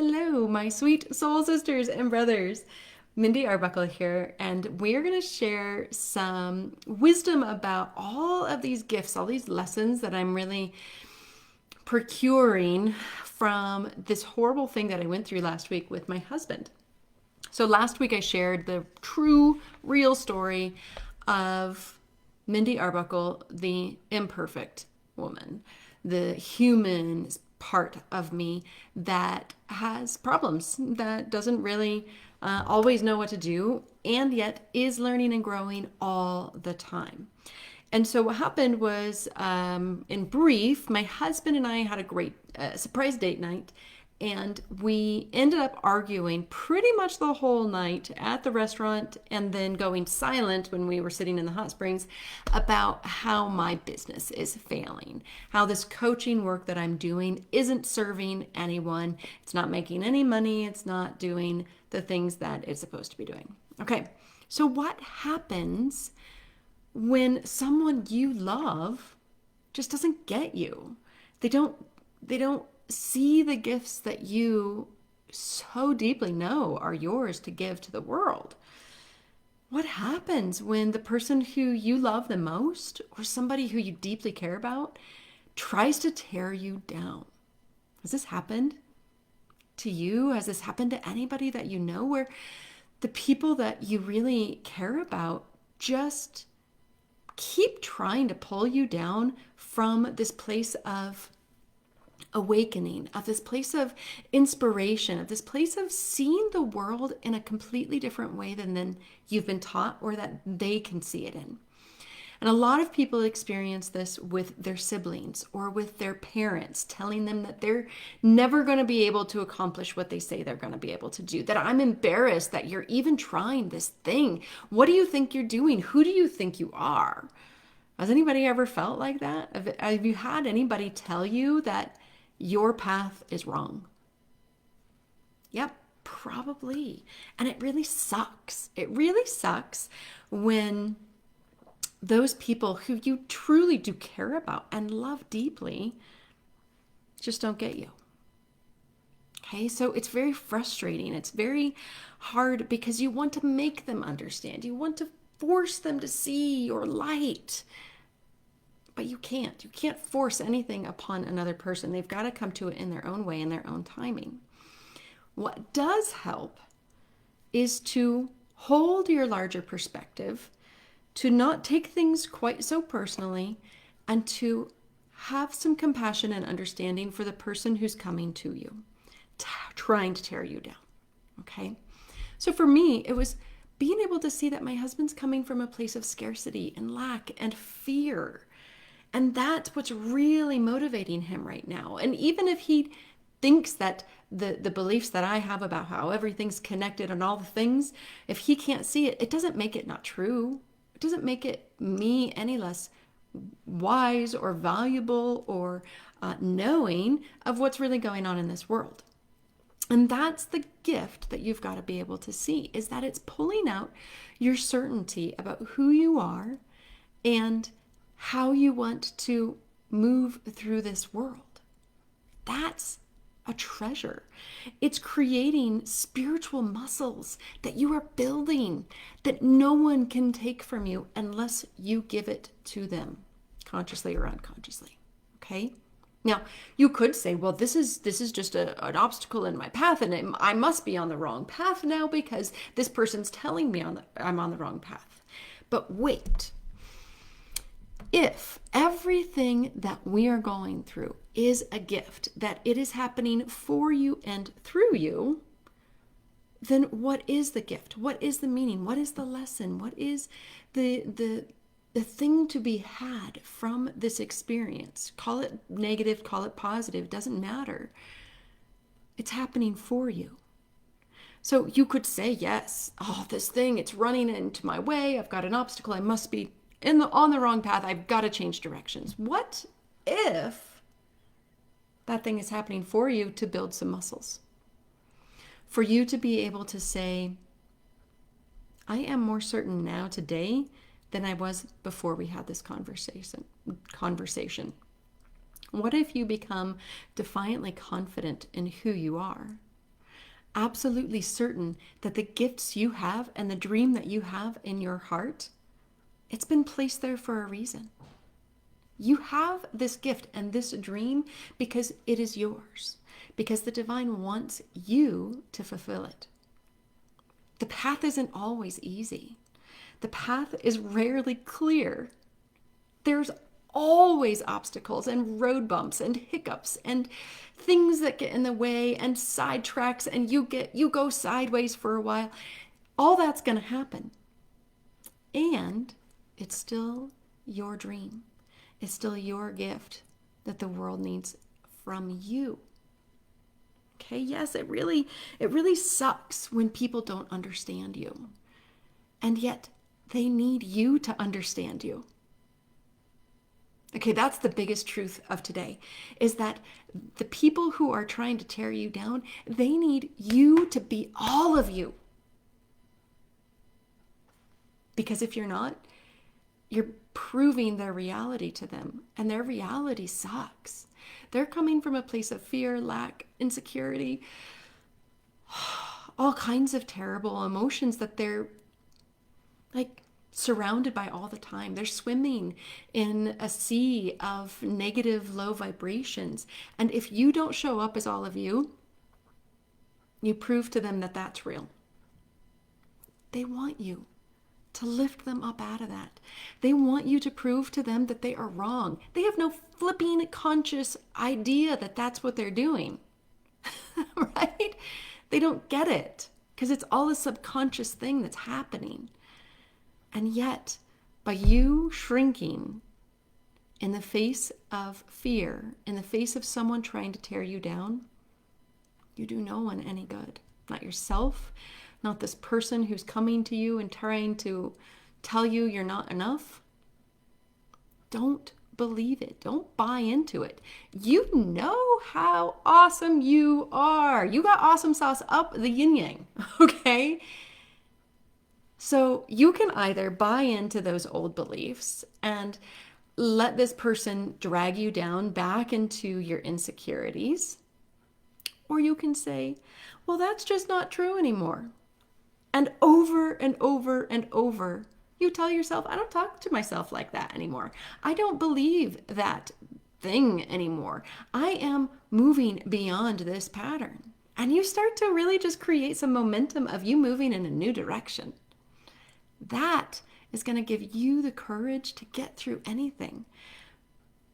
Hello, my sweet soul sisters and brothers. Mindy Arbuckle here, and we're going to share some wisdom about all of these gifts, all these lessons that I'm really procuring from this horrible thing that I went through last week with my husband. So, last week I shared the true, real story of Mindy Arbuckle, the imperfect woman, the human part of me that has problems, that doesn't really always know what to do, and yet is learning and growing all the time. And so what happened was, in brief, my husband and I had a great surprise date night, and we ended up arguing pretty much the whole night at the restaurant and then going silent when we were sitting in the hot springs about how my business is failing, how this coaching work that I'm doing isn't serving anyone. It's not making any money. It's not doing the things that it's supposed to be doing. Okay, so what happens when someone you love just doesn't get you? They don't see the gifts that you so deeply know are yours to give to the world. What happens when the person who you love the most or somebody who you deeply care about tries to tear you down? Has this happened to you? Has this happened to anybody that you know, where the people that you really care about just keep trying to pull you down from this place of awakening, of this place of inspiration, of this place of seeing the world in a completely different way than you've been taught or that they can see it in? And a lot of people experience this with their siblings or with their parents telling them that they're never going to be able to accomplish what they say they're going to be able to do. That I'm embarrassed that you're even trying this thing. What do you think you're doing? Who do you think you are? Has anybody ever felt like that? Have you had anybody tell you that your path is wrong? Yep, probably. And it really sucks. It really sucks when those people who you truly do care about and love deeply just don't get you. Okay, so it's very frustrating. It's very hard because you want to make them understand. You want to force them to see your light. But you can't. You can't force anything upon another person. They've got to come to it in their own way, in their own timing. What does help is to hold your larger perspective, to not take things quite so personally, and to have some compassion and understanding for the person who's coming to you, trying to tear you down. Okay? So for me, it was being able to see that my husband's coming from a place of scarcity and lack and fear. And that's what's really motivating him right now. And even if he thinks that the beliefs that I have about how everything's connected and all the things, if he can't see it, it doesn't make it not true. It doesn't make it me any less wise or valuable or knowing of what's really going on in this world. And that's the gift that you've got to be able to see, is that it's pulling out your certainty about who you are and how you want to move through this world. That's a treasure. It's creating spiritual muscles that you are building that no one can take from you unless you give it to them, consciously or unconsciously. Okay? Now, you could say, well, this is just an obstacle in my path, and I must be on the wrong path now because this person's telling me I'm on the wrong path. But wait. If everything that we are going through is a gift, that it is happening for you and through you, then what is the gift? What is the meaning? What is the lesson? What is the thing to be had from this experience? Call it negative, call it positive, doesn't matter. It's happening for you. So you could say, yes, this thing, it's running into my way. I've got an obstacle. I must be on the wrong path. I've got to change directions. What if that thing is happening for you to build some muscles? For you to be able to say, I am more certain now today than I was before we had this conversation. What if you become defiantly confident in who you are? absolutely certain that the gifts you have and the dream that you have in your heart, it's been placed there for a reason. You have this gift and this dream because it is yours, because the divine wants you to fulfill it. The path isn't always easy. The path is rarely clear. There's always obstacles and road bumps and hiccups and things that get in the way and sidetracks, and you go sideways for a while. All that's going to happen. And it's still your dream. It's still your gift that the world needs from you. Okay, yes, it really sucks when people don't understand you. And yet they need you to understand you. Okay, that's the biggest truth of today, is that the people who are trying to tear you down, they need you to be all of you. Because if you're not, you're proving their reality to them, and their reality sucks. They're coming from a place of fear, lack, insecurity, all kinds of terrible emotions that they're like surrounded by all the time. They're swimming in a sea of negative, low vibrations. And if you don't show up as all of you, you prove to them that that's real. They want you to lift them up out of that. They want you to prove to them that they are wrong. They have no flipping conscious idea that that's what they're doing, right? They don't get it because it's all a subconscious thing that's happening. And yet, by you shrinking in the face of fear, in the face of someone trying to tear you down, you do no one any good. Not yourself, not this person who's coming to you and trying to tell you you're not enough. Don't believe it. Don't buy into it. You know how awesome you are. You got awesome sauce up the yin yang, okay? So you can either buy into those old beliefs and let this person drag you down back into your insecurities, or you can say, well, that's just not true anymore. And over and over and over, you tell yourself, I don't talk to myself like that anymore. I don't believe that thing anymore. I am moving beyond this pattern. And you start to really just create some momentum of you moving in a new direction. That is going to give you the courage to get through anything.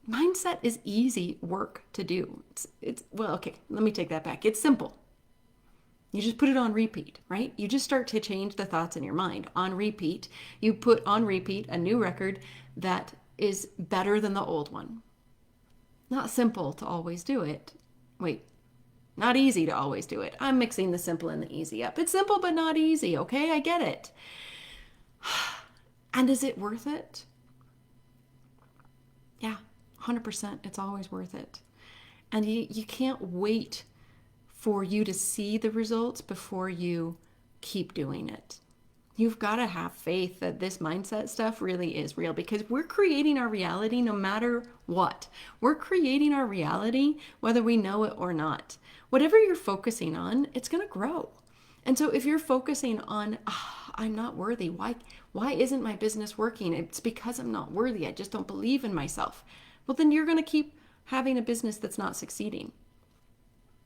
Mindset is easy work to do. Well, okay, let me take that back. It's simple. You just put it on repeat, right? You just start to change the thoughts in your mind on repeat. You put on repeat a new record that is better than the old one. Not simple to always do it. Wait, not easy to always do it. I'm mixing the simple and the easy up. It's simple but not easy, okay? I get it. And is it worth it? Yeah, 100%. It's always worth it. And you can't wait for you to see the results before you keep doing it. You've got to have faith that this mindset stuff really is real, because we're creating our reality no matter what. We're creating our reality whether we know it or not. Whatever you're focusing on, it's going to grow. And so if you're focusing on, I'm not worthy, why isn't my business working? It's because I'm not worthy. I just don't believe in myself. Well, then you're going to keep having a business that's not succeeding.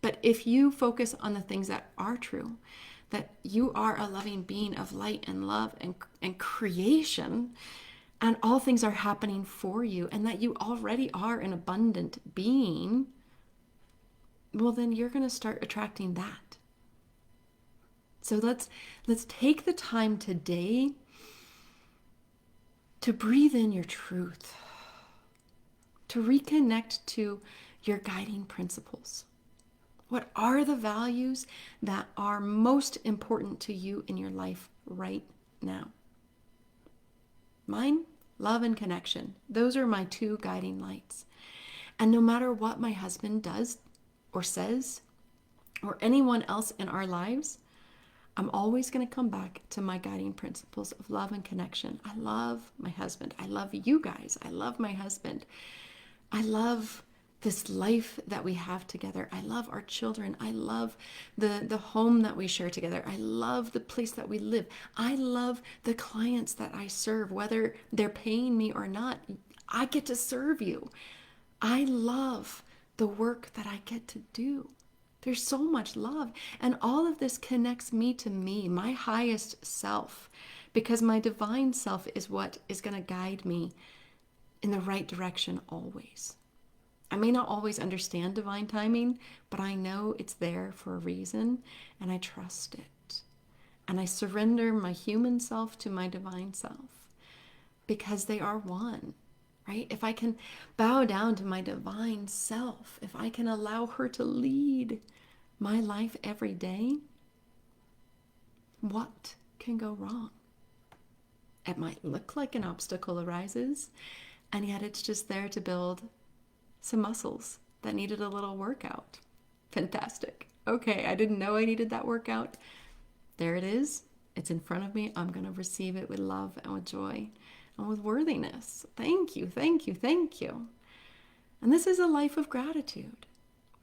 But if you focus on the things that are true, that you are a loving being of light and love and creation, and all things are happening for you, and that you already are an abundant being, well, then you're going to start attracting that. So let's take the time today to breathe in your truth, to reconnect to your guiding principles. What are the values that are most important to you in your life right now? Mine, love and connection. Those are my two guiding lights. And no matter what my husband does or says, or anyone else in our lives, I'm always going to come back to my guiding principles of love and connection. I love my husband. I love you guys. I love my husband. I love this life that we have together. I love our children. I love the home that we share together. I love the place that we live. I love the clients that I serve, whether they're paying me or not. I get to serve you. I love the work that I get to do. There's so much love. And all of this connects me to me, my highest self, because my divine self is what is going to guide me in the right direction always. I may not always understand divine timing, but I know it's there for a reason, and I trust it. And I surrender my human self to my divine self because they are one, right? If I can bow down to my divine self, if I can allow her to lead my life every day, what can go wrong? It might look like an obstacle arises, and yet it's just there to build some muscles that needed a little workout. Fantastic. Okay, I didn't know I needed that workout. There it is. It's in front of me. I'm going to receive it with love and with joy and with worthiness. Thank you, thank you, thank you. And this is a life of gratitude.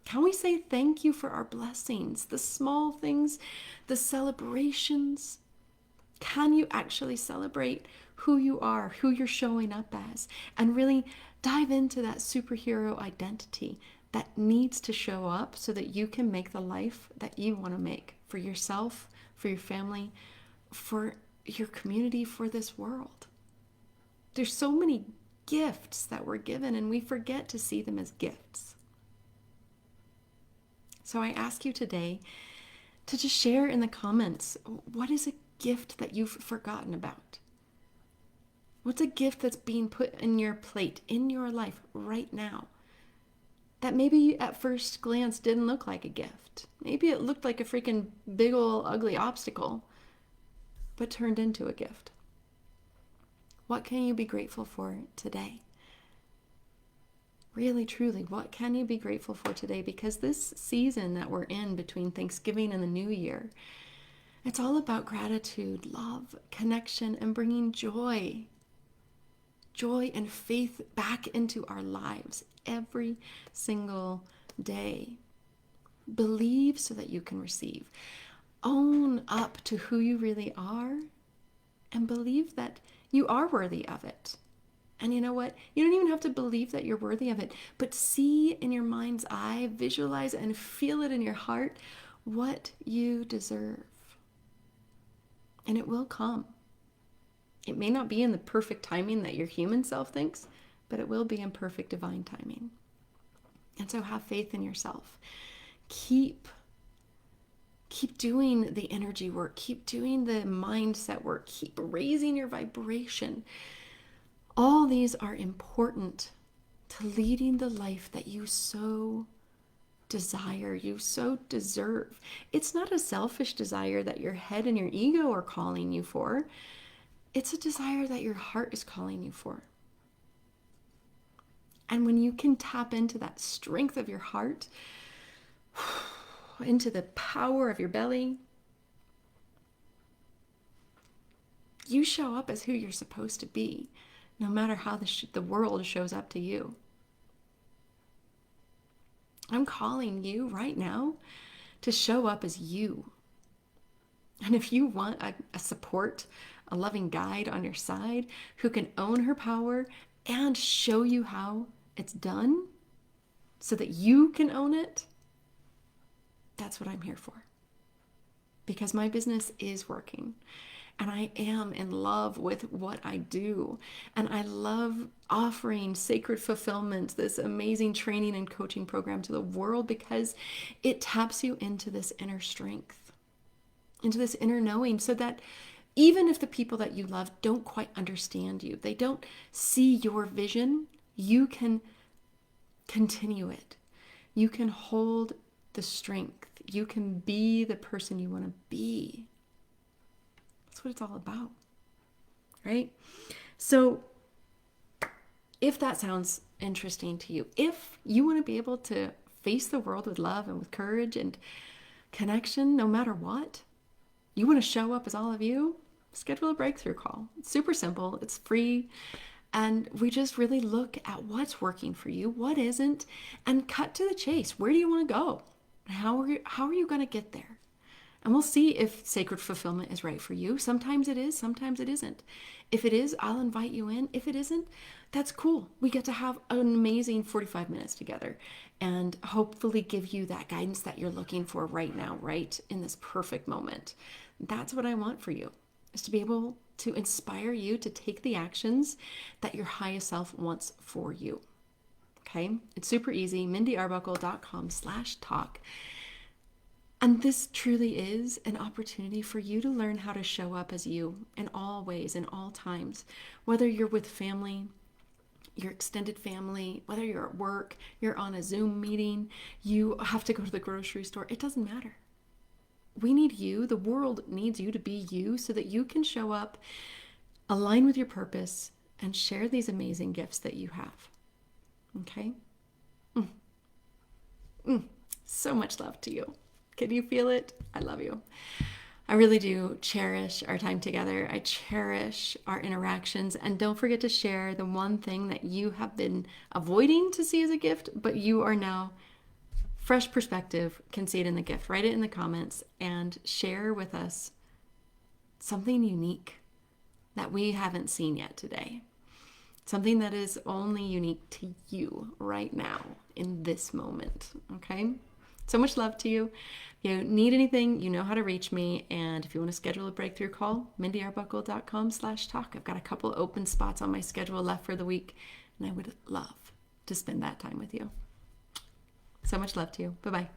Can we say thank you for our blessings, the small things, the celebrations? Can you actually celebrate who you are, who you're showing up as, and really dive into that superhero identity that needs to show up so that you can make the life that you want to make for yourself, for your family, for your community, for this world? There's so many gifts that we're given, and we forget to see them as gifts. So I ask you today to just share in the comments, what is a gift that you've forgotten about? What's a gift that's being put in your plate, in your life right now, that maybe at first glance didn't look like a gift? Maybe it looked like a freaking big ol' ugly obstacle, but turned into a gift. What can you be grateful for today? Really, truly, what can you be grateful for today? Because this season that we're in between Thanksgiving and the New Year, it's all about gratitude, love, connection, and bringing joy and faith back into our lives every single day. Believe so that you can receive. Own up to who you really are and believe that you are worthy of it. And you know what? You don't even have to believe that you're worthy of it, but see in your mind's eye, visualize and feel it in your heart what you deserve. And it will come. It may not be in the perfect timing that your human self thinks, but it will be in perfect divine timing. And so have faith in yourself. Keep doing the energy work. Keep doing the mindset work. Keep raising your vibration. All these are important to leading the life that you so desire, you so deserve. It's not a selfish desire that your head and your ego are calling you for. It's a desire that your heart is calling you for. And when you can tap into that strength of your heart, into the power of your belly, you show up as who you're supposed to be, no matter how the world shows up to you. I'm calling you right now to show up as you. And if you want a support, a loving guide on your side who can own her power and show you how it's done so that you can own it, that's what I'm here for. Because my business is working. And I am in love with what I do. And I love offering Sacred Fulfillment, this amazing training and coaching program to the world, because it taps you into this inner strength, into this inner knowing, so that even if the people that you love don't quite understand you, they don't see your vision, you can continue it. You can hold the strength. You can be the person you want to be. That's what it's all about, right? So if that sounds interesting to you, if you want to be able to face the world with love and with courage and connection, no matter what, you want to show up as all of you, schedule a breakthrough call. It's super simple. It's free. And we just really look at what's working for you, what isn't, and cut to the chase. Where do you want to go? How are you going to get there? And we'll see if sacred fulfillment is right for you. Sometimes it is, sometimes it isn't. If it is, I'll invite you in. If it isn't, that's cool. We get to have an amazing 45 minutes together and hopefully give you that guidance that you're looking for right now, right in this perfect moment. That's what I want for you, is to be able to inspire you to take the actions that your highest self wants for you. Okay? It's super easy. mindyarbuckle.com/talk. And this truly is an opportunity for you to learn how to show up as you in all ways, in all times, whether you're with family, your extended family, whether you're at work, you're on a Zoom meeting, you have to go to the grocery store. It doesn't matter. We need you. The world needs you to be you so that you can show up, align with your purpose, and share these amazing gifts that you have. Okay? So much love to you. Can you feel it? I love you. I really do cherish our time together. I cherish our interactions. And don't forget to share the one thing that you have been avoiding to see as a gift, but you are now fresh perspective, can see it in the gift. Write it in the comments and share with us something unique that we haven't seen yet today. Something that is only unique to you right now in this moment. Okay? So much love to you. If you need anything, you know how to reach me. And if you want to schedule a breakthrough call, mindyarbuckle.com/talk. I've got a couple open spots on my schedule left for the week, and I would love to spend that time with you. So much love to you. Bye-bye.